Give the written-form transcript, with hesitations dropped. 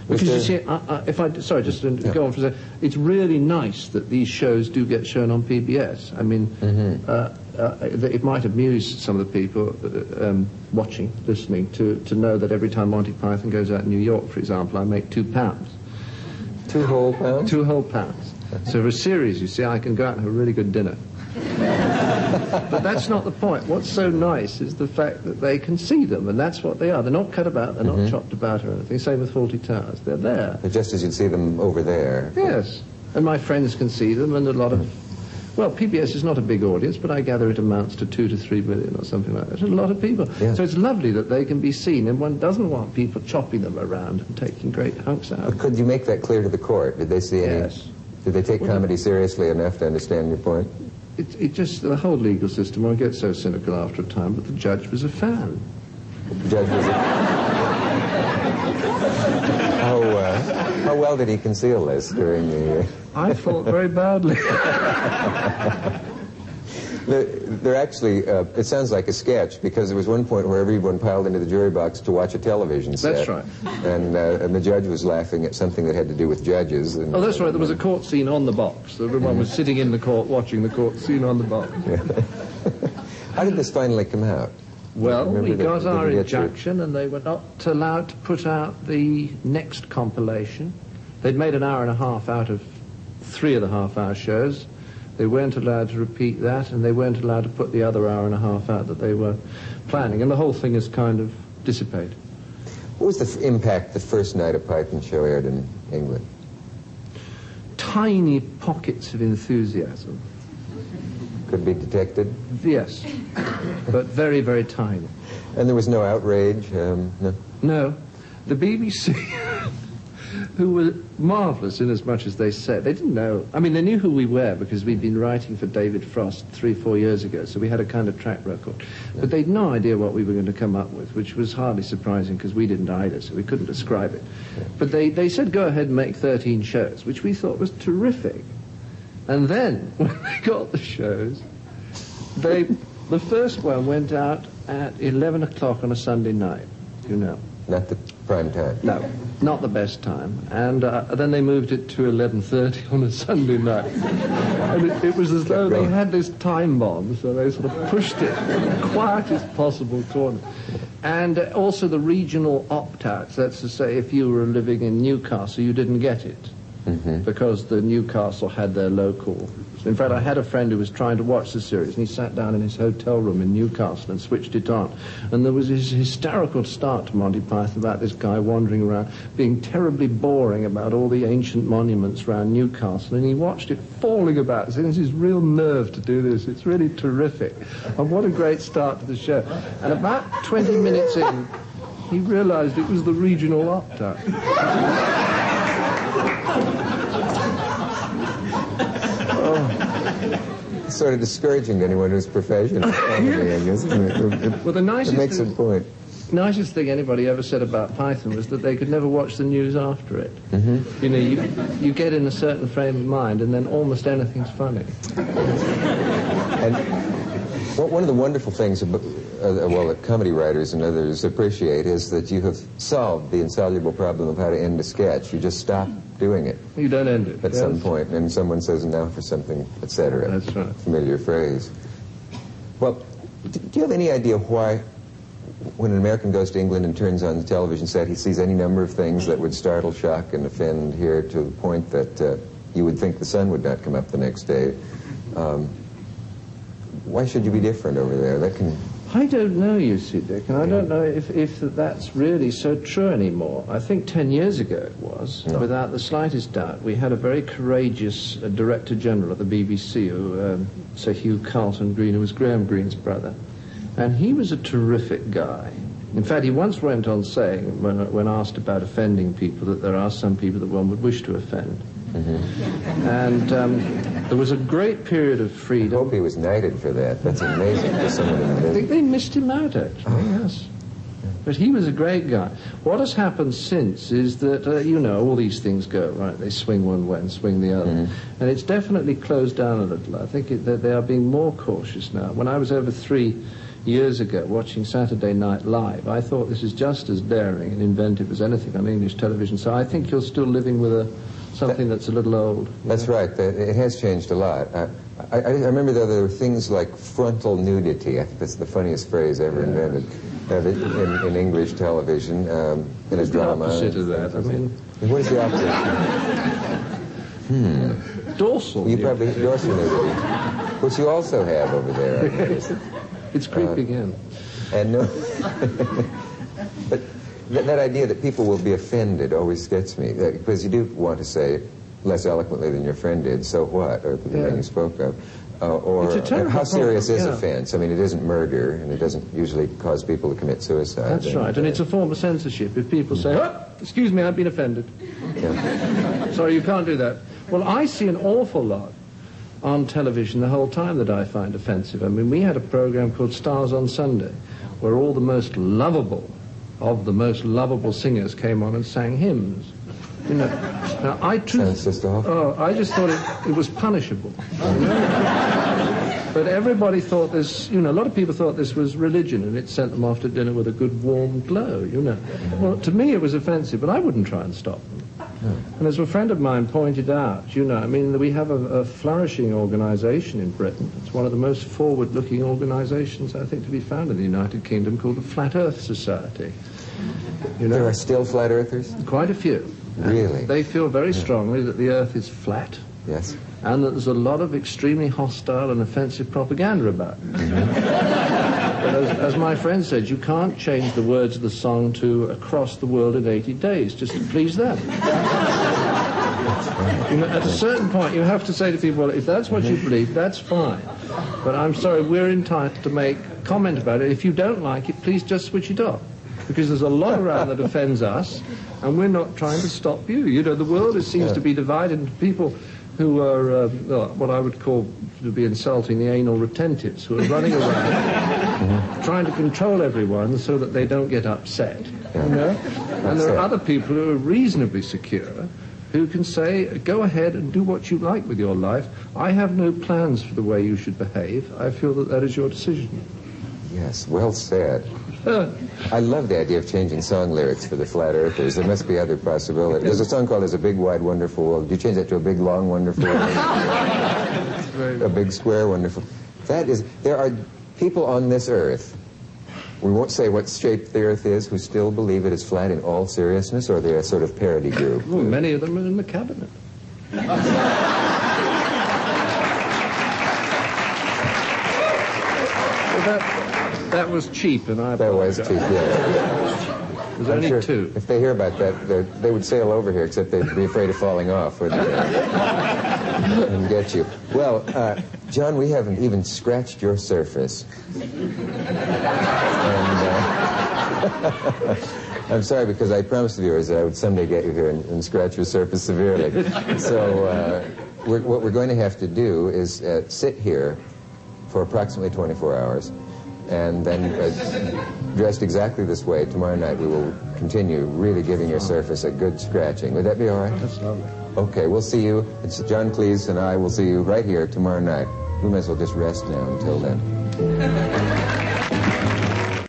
Because you see, sorry, just to go on for a second, it's really nice that these shows do get shown on PBS. I mean, it might amuse some of the people watching, listening, to know that every time Monty Python goes out in New York, for example, I make £2. 2 whole pounds? 2 whole pounds. So for a series, you see, I can go out and have a really good dinner. But that's not the point. What's so nice is the fact that they can see them, and that's what they are. They're not cut about, they're not chopped about or anything. Same with Fawlty Towers. They're there. But just as you'd see them over there. Yes. And my friends can see them, and a lot of... Well, PBS is not a big audience, but I gather it amounts to 2 to 3 million or something like that. It's a lot of people. Yeah. So it's lovely that they can be seen, and one doesn't want people chopping them around and taking great hunks out. But could you make that clear to the court? Did they see any... Yes. Did they take comedy seriously enough to understand your point? It just, the whole legal system, I get so cynical after a time, but the judge was a fan. The judge was a... How well did he conceal this during the... I thought very badly. They're actually, it sounds like a sketch, because there was one point where everyone piled into the jury box to watch a television set. That's right. And the judge was laughing at something that had to do with judges. And, oh, that's right. There was a court scene on the box. Everyone was sitting in the court watching the court scene on the box. Yeah. How did this finally come out? Well, we got our injunction, and they were not allowed to put out the next compilation. They'd made an hour and a half out of 3.5-hour shows. They weren't allowed to repeat that, and they weren't allowed to put the other hour and a half out that they were planning, and the whole thing has kind of dissipated. What was the impact the first night a Python show aired in England? Tiny pockets of enthusiasm. Could be detected? Yes, but very, very tiny. And there was no outrage? No? No. The BBC... who were marvellous in as much as they said. They didn't know. I mean, they knew who we were because we'd been writing for David Frost 3-4 years ago, so we had a kind of track record. But they'd no idea what we were going to come up with, which was hardly surprising because we didn't either, so we couldn't describe it. But they said, go ahead and make 13 shows, which we thought was terrific. And then, when they got the shows, the first one went out at 11 o'clock on a Sunday night, you know. Not the prime time? No, not the best time. And then they moved it to 11:30 on a Sunday night. And it was as though they had this time bomb, so they sort of pushed it in the quietest possible corner. And also the regional opt-outs, that's to say, if you were living in Newcastle, you didn't get it. Because the Newcastle had their local... In fact, I had a friend who was trying to watch the series, and he sat down in his hotel room in Newcastle and switched it on. And there was this hysterical start to Monty Python about this guy wandering around, being terribly boring about all the ancient monuments around Newcastle, and he watched it falling about. So it's his real nerve to do this. It's really terrific. And what a great start to the show. And about 20 minutes in, he realized it was the regional opt-out. Sort of discouraging to anyone who's professional. Well, the nicest it makes a point. Nicest thing anybody ever said about Python was that they could never watch the news after it. You know, you get in a certain frame of mind, and then almost anything's funny. And one of the wonderful things about, well, that comedy writers and others appreciate is that you have solved the insoluble problem of how to end a sketch. You just stop doing it. You don't end it. At some point, and someone says, now for something, etc. That's right. Familiar phrase. Well, do you have any idea why, when an American goes to England and turns on the television set, he sees any number of things that would startle, shock, and offend here to the point that you would think the sun would not come up the next day? Why should you be different over there? That can... I don't know, you see, Dick, and I don't know if that's really so true anymore. I think 10 years ago it was, without the slightest doubt. We had a very courageous Director General at the BBC, Sir Hugh Carlton Green, who was Graham Greene's brother. And he was a terrific guy. In fact, he once went on saying, when asked about offending people, that there are some people that one would wish to offend. And there was a great period of freedom. I hope he was knighted for that. That's amazing for someone in the I think they missed him out, actually, yes. But he was a great guy. What has happened since is that, you know, all these things go, right? They swing one way and swing the other. And it's definitely closed down a little. I think that they are being more cautious now. When I was over 3 years ago watching Saturday Night Live. I thought this is just as daring and inventive as anything on English television. So I think you're still living with something that's a little old. That's right. It has changed a lot. I remember, though, there were things like frontal nudity. I think that's the funniest phrase ever invented in English television, in a drama. What's the opposite of that? I mean, what is the opposite? Dorsal. You probably dorsal nudity, which you also have over there. It's creeping in. And no, but that idea that people will be offended always gets me, because you do want to say less eloquently than your friend did, so what, or the man you spoke of. Or how serious is offense? I mean, it isn't murder, and it doesn't usually cause people to commit suicide. That's right, and it's a form of censorship. If people say, oh, excuse me, I've been offended. Yeah. Sorry, you can't do that. Well, I see an awful lot on television the whole time that I find offensive. I mean, we had a program called Stars on Sunday, where all the most lovable of the most lovable singers came on and sang hymns. You know, now I just thought it was punishable. But everybody thought this, you know, a lot of people thought this was religion, and it sent them off to dinner with a good warm glow, you know. Well, to me it was offensive, but I wouldn't try and stop them. And as a friend of mine pointed out, you know, I mean, we have a flourishing organization in Britain. It's one of the most forward-looking organizations, I think, to be found in the United Kingdom, called the Flat Earth Society. You know, there are still flat earthers? Quite a few. Really? They feel very strongly that the Earth is flat. Yes. And that there's a lot of extremely hostile and offensive propaganda about it. But as my friend said, you can't change the words of the song to Across the World in 80 Days just to please them. You know, at a certain point, you have to say to people, well, if that's what you believe, that's fine. But I'm sorry, we're entitled to make comment about it. If you don't like it, please just switch it off. Because there's a lot around that offends us, and we're not trying to stop you. You know, the world seems to be divided into people who are what I would call to be insulting the anal retentives, who are running around trying to control everyone so that they don't get upset. You know? And there are other people who are reasonably secure, who can say, go ahead and do what you like with your life. I have no plans for the way you should behave. I feel that that is your decision. Yes, well said. I love the idea of changing song lyrics for the Flat Earthers. There must be other possibilities. There's a song called There's a Big, Wide, Wonderful World. Do you change that to a big, long, wonderful world? A big, square, wonderful. That is, there are people on this Earth, we won't say what shape the Earth is, who still believe it is flat in all seriousness, or they're a sort of parody group? Well, many of them are in the cabinet. That was cheap, and I apologize. That was cheap, yeah. There's only sure two. If they hear about that, they would sail over here, except they'd be afraid of falling off, wouldn't they? And get you. Well, John, we haven't even scratched your surface. And I'm sorry, because I promised the viewers that I would someday get you here and scratch your surface severely. So what we're going to have to do is sit here for approximately 24 hours. And then, dressed exactly this way, tomorrow night we will continue really giving your surface a good scratching. Would that be all right? That's lovely. Okay, we'll see you. It's John Cleese and I will see you right here tomorrow night. We might as well just rest now until then.